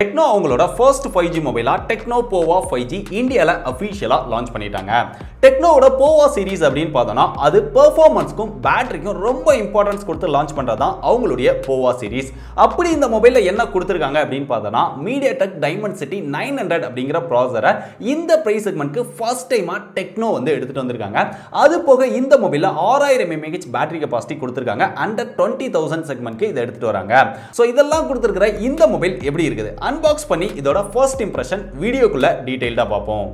Tecno அவங்களோட first 5G மொபைலா Tecno Pova 5G இந்தியால அபிஷியலா launch பண்ணிட்டாங்க. Tecnoவோட Pova சீரிஸ் அப்படினு பார்த்தோம்னா அது பெர்ஃபார்மன்ஸ்க்கும் பேட்டரிக்கும் ரொம்ப இம்பார்ட்டன்ஸ் கொடுத்து லான்ச் பண்றதா அவங்களுடைய Pova சீரிஸ். அப்படி இந்த மொபைல்ல என்ன கொடுத்திருக்காங்க அப்படினு பார்த்தோம்னா MediaTek Dimensity 900 அப்படிங்கற ப்ராசஸரை இந்த பிரைஸ் செக்மென்ட்க்கு ஃபர்ஸ்ட் டைமா Tecno வந்து எடுத்துட்டு வந்திருக்காங்க. அது போக இந்த மொபைல்ல 6000 mAh பேட்டரி கெபாசிட்டி கொடுத்திருக்காங்க. அண்டர் 20000 செக்மென்ட்க்கு இத எடுத்துட்டு வராங்க. சோ இதெல்லாம் கொடுத்திருக்கிற இந்த மொபைல் எப்படி இருக்குது? அன்பாக்ஸ் பண்ணி இதோட ஃபர்ஸ்ட் இம்ப்ரஷன் வீடியோக்குள்ள டீடைலா பார்ப்போம்.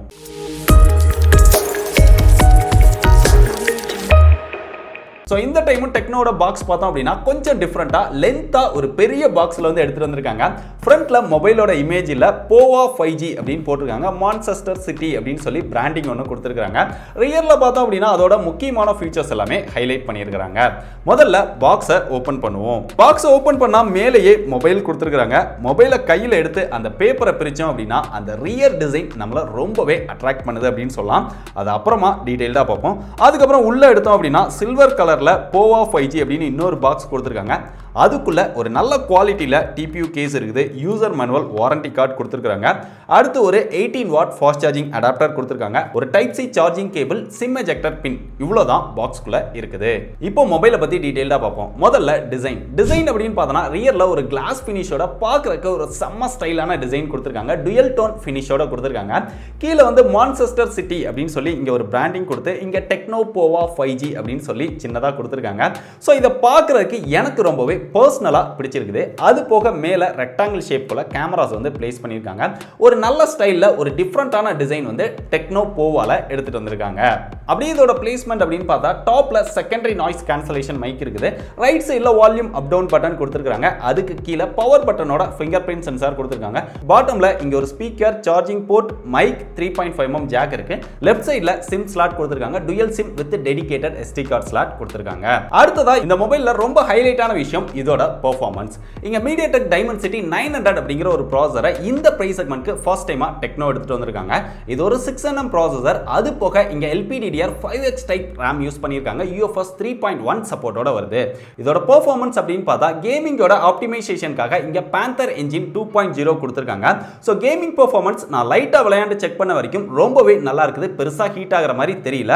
So இந்த டைம் டெக்னோட பாக்ஸ் பார்த்தோம் அப்படினா கொஞ்சம் டிஃபரண்டா லென்த்தா ஒரு பெரிய பாக்ஸ்ல வந்து எடுத்துட்டு வந்திருக்காங்க. ஃப்ரண்ட்ல மொபைலோட இமேஜ் இல்ல Pova 5G அப்படினு போட்டுருக்காங்க. மான்செஸ்டர் சிட்டி அப்படினு சொல்லி பிராண்டிங் ஒன்னு கொடுத்திருக்காங்க. ரியர்ல பார்த்தோம் அப்படினா அதோட முக்கியமான ஃபீச்சர்ஸ் எல்லாமே ஹைலைட் பண்ணியிருக்காங்க. முதல்ல பாக்ஸை ஓபன் பண்ணுவோம். பாக்ஸை ஓபன் பண்ணா மேலேயே மொபைல் கொடுத்திருக்காங்க. மொபைலை கையில எடுத்து அந்த பேப்பரை பிரிச்சோம் அப்படினா அந்த ரியர் டிசைன் நம்மள ரொம்பவே அட்ராக்ட் பண்ணுது அப்படினு சொல்லலாம். அது அப்புறமா டீடைலா பார்ப்போம். அதுக்கு அப்புறம் உள்ள எடுத்தோம் அப்படினா சில்வர் கலர் Pova 5G அப்படின்னு இன்னொரு பாக்ஸ் கொடுத்திருக்காங்க. அதுக்குள்ள ஒரு நல்ல குவாலிட்டியில TPU கேஸ் இருக்குது. யூசர் மேனுவல் வாரண்டி கார்டு கொடுத்திருக்காங்க. அடுத்து ஒரு 18 வாட் ஃபாஸ்ட் சார்ஜிங் அடாப்டர் கொடுத்திருக்காங்க. ஒரு type C charging cable, sim ejector பின் இவ்வளவுதான் பாக்ஸ்க்குள்ள இருக்குது. இப்போ மொபைலை பத்தி டீடைலா பார்ப்போம். முதல்ல டிசைன் அப்படின்னு பார்த்தோம்னா ரியர்ல ஒரு கிளாஸ் ஃபினிஷோட பார்க்கறதுக்கு ஒரு செம்ம ஸ்டைலான டிசைன் கொடுத்திருக்காங்க. டுயல் டோன் ஃபினிஷோட கொடுத்திருக்காங்க. கீழ வந்து மான்செஸ்டர் சிட்டி அப்படின்னு சொல்லி இங்க ஒரு பிராண்டிங் கொடுத்து இங்க Tecno Pova 5G அப்படின்னு சொல்லி சின்னதா கொடுத்திருக்காங்க. சோ இத பார்க்கறதுக்கு எனக்கு ரொம்பவே பர்சனலா பிடிச்சிருக்குது. அது போக மேல ரெக்டாங்கிள் ஷேப் போல கேமராஸ் வந்து பிளேஸ் பண்ணிருக்காங்க. ஒரு நல்ல ஸ்டைல்ல ஒரு டிஃபரண்டான டிசைன் வந்து Tecno Povaல எடுத்துட்டு வந்திருக்காங்க. அப்படியே இதோட பிளேஸ்மென்ட் அப்படின்னு பார்த்தா டாப்ல செகண்டரி நாய்ஸ் கேன்சலேஷன் மைக் இருக்குது. ரைட் சைடுல வால்யூம் அப் டவுன் பட்டன் கொடுத்திருக்காங்க. அதுக்கு கீழ பவர் பட்டனோட ஃபிங்கர் பிரிண்ட் சென்சார் கொடுத்திருக்காங்க. பாட்டம்ல இங்க ஒரு speaker, charging port, mic, 3.5mm jack இருக்கு. லெஃப்ட் சைடுல சிம் ஸ்லாட் கொடுத்திருக்காங்க. Dual sim with dedicated SD card slot கொடுத்திருக்காங்க. அடுத்ததா இந்த மொபைல்ல ரொம்ப ஹைலைட்டான விஷயம் இதோட பெர்ஃபார்மன்ஸ். இங்க MediaTek Dimensity 900 அப்படிங்கற ஒரு ப்ராசஸரை இந்த பிரைஸ் செக்மென்ட்க்கு ஃபர்ஸ்ட் டைமா Tecno எடுத்துட்டு வந்திருக்காங்க. இது ஒரு 6nm ப்ராசஸர். அது போக இங்க LPDDR5X டைப் RAM யூஸ் பண்ணிருக்காங்க. UFS 3.1 சப்போர்ட்டோட வருது. இதோட பெர்ஃபார்மன்ஸ் அப்படினு பார்த்தா கேமிங்கோட ஆப்டிமைசேஷனுக்காக இங்க Panther என்ஜின் 2.0 கொடுத்திருக்காங்க. சோ கேமிங் பெர்ஃபார்மன்ஸ் நான் லைட்டா விளையாண்டு செக் பண்ண வரைக்கும் ரொம்பவே நல்லா இருக்குது. பெருசா ஹீட் ஆகுற மாதிரி தெரியல.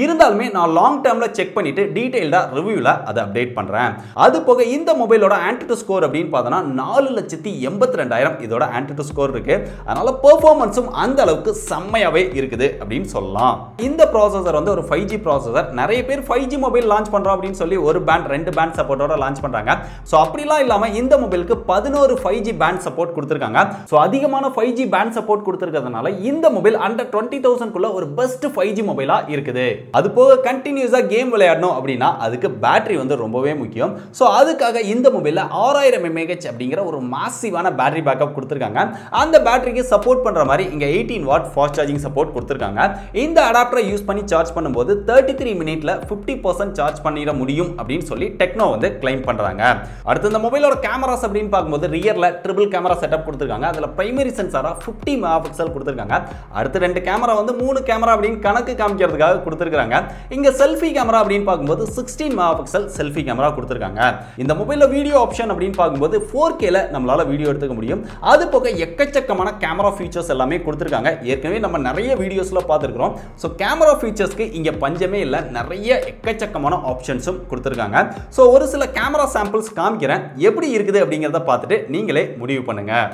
இருந்தாலுமே நான் லாங் டர்ம்ல செக் பண்ணிட்டு டீடைலா ரிவ்யூல அதை அப்டேட் பண்றேன். அது போக இந்த மொபைலோட ஆன்டிடூ ஸ்கோர் அப்படின்னு பார்த்தோம்னா 4,82,000 இதோட ஆன்டிடூ ஸ்கோர் இருக்கு. அதனால பெர்ஃபார்மன்ஸும் அந்த அளவுக்கு செம்மையாவே இருக்குது அப்படின்னு சொல்லலாம். இந்த ப்ராசஸர் வந்து ஒரு 5G ப்ராசஸர். நிறைய பேர் 5G மொபைல் லான்ச் பண்றோம் அப்படின்னு சொல்லி ஒரு பேண்ட் 2 பேண்ட் சப்போர்ட்டோட லான்ச் பண்றாங்க. சோ அப்படிலாம் இல்லாம இந்த மொபைலுக்கு 11 5G பேண்ட் சப்போர்ட் கொடுத்திருக்காங்க. சோ அதிகமான 5G பேண்ட் சப்போர்ட் கொடுத்திருக்கிறதுனால இந்த மொபைல் அண்டர் 20,000 குள்ள ஒரு பெஸ்ட் 5G மொபைலா இருக்குது. அது போக கண்டினியூஸா கேம் விளையாடணும் அப்படின்னா அதுக்கு பேட்டரி வந்து ரொம்பவே முக்கியம். சோ அதுக்காக இந்த மொபைல்ல 6000 mAh அப்படிங்கிற ஒரு மாசிவான பேட்டரி பேக்கப் கொடுத்திருக்காங்க. அந்த பேட்டரிக்கு சப்போர்ட் பண்ற மாதிரி இங்க 18 வாட் ஃபாஸ்ட் சார்ஜிங் சப்போர்ட் கொடுத்திருக்காங்க. இந்த அடாப்டரை யூஸ் பண்ணி சார்ஜ் பண்ணும்போது 33 மினிட்ல 50% சார்ஜ் பண்ணிட முடியும் அப்படின்னு சொல்லி Tecno வந்து கிளைம் பண்றாங்க. அடுத்து இந்த மொபைலோட கேமராஸ் அப்படின்னு பார்க்கும்போது ரியர்ல ட்ரிபிள் கேமரா செட்டப் கொடுத்திருக்காங்க. அதுல பிரைமரி சென்சாரா 50 மெகாபிக்சல் கொடுத்திருக்காங்க. அடுத்து 2 கேமரா வந்து 3 கேமரா அப்படின்னு கணக்கு காமிக்கிறதுக்காக கொடுத்திருக்காங்க. இங்க செல்ஃபி கேமரா அப்படின்னு பார்க்கும்போது 16 மெகாபிக்சல் செல்ஃபி கேமரா கொடுத்திருக்காங்க. இந்த மொபைல்ல வீடியோ ஆப்ஷன் அப்படின்னு பார்க்கும்போது 4Kல நம்மளால வீடியோ எடுத்துக்க முடியும். அது போக எக்கச்சக்கமான கேமரா ஃபீச்சர்ஸ் எல்லாமே கொடுத்திருக்காங்க. ஏற்கனவே நம்ம நிறைய வீடியோஸ்ல பார்த்திருக்கிறோம். சோ கேமரா ஃபீச்சர்ஸ்க்கு இங்க பஞ்சமே இல்ல. நிறைய எக்கச்சக்கமான ஆப்ஷன்ஸும் கொடுத்திருக்காங்க. சோ ஒரு சில கேமரா சாம்பிள்ஸ் காமிக்கிறேன். எப்படி இருக்குது அப்படிங்கறத பார்த்துட்டு நீங்களே முடிவு பண்ணுங்க.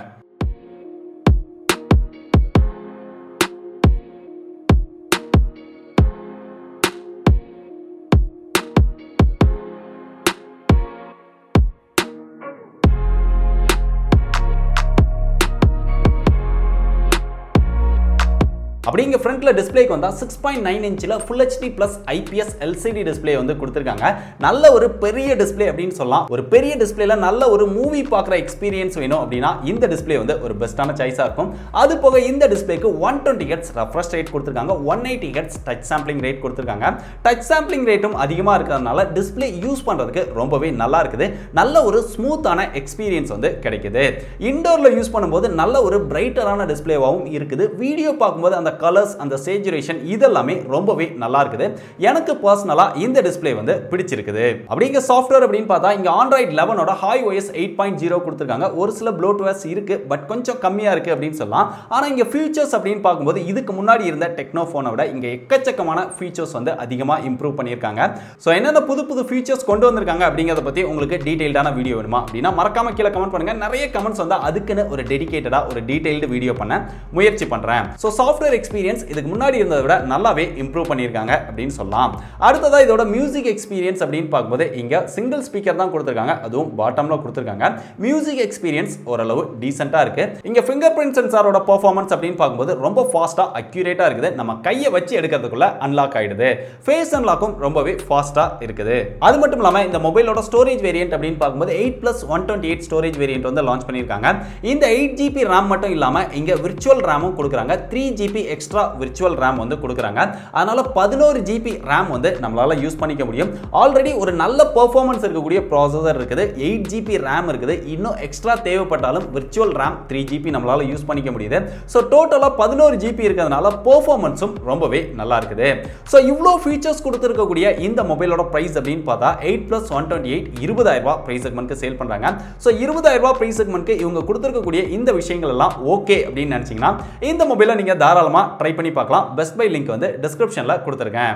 அப்படிங்க ஃப்ரண்ட்ல டிஸ்ப்ளேக்கு வந்தா 6.9 இன்ச்ல Full HD Plus IPS LCD display வந்து கொடுத்திருக்காங்க. நல்ல ஒரு பெரிய டிஸ்ப்ளே அப்படின்னு சொல்லலாம். ஒரு பெரிய டிஸ்ப்ளேல நல்ல ஒரு மூவி பார்க்குற எக்ஸ்பீரியன்ஸ் வேணும் அப்படின்னா இந்த டிஸ்ப்ளே வந்து ஒரு பெஸ்டான சாய்ஸா இருக்கும். அது போக இந்த டிஸ்ப்ளேக்கு 120 Hz ரெஃப்ரெஷ் ரேட் கொடுத்திருக்காங்க. 180 Hz டச் சாம்பிளிங் ரேட் கொடுத்திருக்காங்க. டச் சாம்பிளிங் ரேட்டும் அதிகமா இருக்கிறதுனால டிஸ்ப்ளே யூஸ் பண்றதுக்கு ரொம்பவே நல்லா இருக்குது. நல்ல ஒரு ஸ்மூத்தான எக்ஸ்பீரியன்ஸ் வந்து கிடைக்குது. இன்டோர்ல யூஸ் பண்ணும்போது நல்ல ஒரு பிரைட்டரான டிஸ்ப்ளேவாகவும் இருக்குது. வீடியோ பார்க்கும்போது அந்த கலர்ஸ் அந்த சேச்சுரேஷன் இதெல்லாமே ரொம்பவே நல்லா இருக்குது. எனக்கு பர்சனலா இந்த டிஸ்ப்ளே வந்து பிடிச்சிருக்குது. அப்படிங்க சாஃப்ட்வேர் அப்படின்னு பார்த்தா இங்க Android 11 ஓட HiOS 8.0 கொடுத்திருக்காங்க. ஒரு சில ப்ளோட்வேர்ஸ் இருக்கு பட் கொஞ்சம் கம்மியா இருக்கு அப்படின்னு சொல்லலாம். ஆனா இங்க ஃபீச்சர்ஸ் அப்படின்னு பார்க்கும்போது இதுக்கு முன்னாடி இருந்த டெக்னோ போனை விட இங்க எக்கச்சக்கமான ஃபீச்சர்ஸ் வந்து அதிகமா இம்ப்ரூவ் பண்ணியிருக்காங்க. ஸோ என்னென்ன புது புது ஃபீச்சர்ஸ் கொண்டு வந்திருக்காங்க அப்படிங்கிறத பத்தி உங்களுக்கு டீடைல்டான வீடியோ வேணுமா அப்படின்னா மறக்காம கீழே கமெண்ட் பண்ணுங்க. நிறைய கமெண்ட்ஸ் வந்து அதுக்குன்னு ஒரு டெடிகேட்டடா ஒரு டீடைல்டு வீடியோ பண்ண முயற்சி பண்றேன். ஸோ சாஃப்ட்வேர் எக்ஸ்பீரியன்ஸ் இதுக்கு முன்னாடி இருந்ததை விட நல்லாவே இம்ப்ரூவ் பண்ணியிருக்காங்க அப்படின்னு சொல்லலாம். அடுத்ததா இதோட மியூசிக் எக்ஸ்பீரியன்ஸ் அப்படின்னு பார்க்கும்போது இங்க சிங்கிள் ஸ்பீக்கர் தான் கொடுத்திருக்காங்க. அதுவும் பாட்டம்ல கொடுத்திருக்காங்க. மியூசிக் எக்ஸ்பீரியன்ஸ் ஓரளவு டீசென்ட்டா இருக்கு. இங்க ஃபிங்கர் பிரிண்ட் சென்சாரோட பெர்ஃபார்மன்ஸ் அப்படின்னு பார்க்கும்போது ரொம்ப ஃபாஸ்டா அக்யூரேட்டா இருக்குது. நம்ம கையை வச்சு எடுக்கிறதுக்குள்ள அன்லாக் ஆயிடுது. ஃபேஸ் அன்லாக்கும் ரொம்பவே ஃபாஸ்டா இருக்குது. அது மட்டும் இல்லாம இந்த மொபைலோட ஸ்டோரேஜ் வேரியன்ட் அப்படின்னு பார்க்கும்போது 8+128 ஸ்டோரேஜ் வேரியன்ட் வந்து லான்ச் பண்ணிருக்காங்க. இந்த 8GB RAM மட்டும் இல்லாம இங்க விர்ச்சுவல் ரேமும் கொடுக்குறாங்க. 3GB எக்ஸ்ட்ரா விர்ச்சுவல் RAM வந்து கொடுக்குறாங்க. அதனால 11GB RAM வந்து நம்மளால யூஸ் பண்ணிக்க முடியும். ஆல்ரெடி ஒரு நல்ல பெர்ஃபார்மன்ஸ் இருக்கக்கூடிய ப்ராசஸர் இருக்குது. 8GB RAM இருக்குது. இன்னும் எக்ஸ்ட்ரா தேவைப்பட்டாலும் விர்ச்சுவல் RAM 3GB நம்மளால யூஸ் பண்ணிக்க முடியுது. ஸோ டோட்டலா 11GB இருக்கிறதுனால பெர்ஃபார்மன்ஸும் ரொம்பவே நல்லா இருக்குது. ஸோ இவ்வளோ ஃபீச்சர்ஸ் கொடுத்துருக்கக்கூடிய இந்த மொபைலோட பிரைஸ் அப்படின்னு பார்த்தா 8+128 20,000 பிரைஸ் செக்மெண்ட்க்கு சேல் பண்றாங்க. ஸோ 20,000 பிரைஸ் செக்மெண்ட்க்கு இவங்க கொடுத்துருக்கக்கூடிய இந்த விஷயங்கள் எல்லாம் ஓகே அப்படின்னு நினைச்சீங்கன்னா இந்த மொபைலை நீங்க தாராளமா ட்ரை பண்ணி பார்க்கலாம். பெஸ்ட் பை லிங்க் வந்து டிஸ்கிரிப்ஷன்ல கொடுத்துருக்கேன்.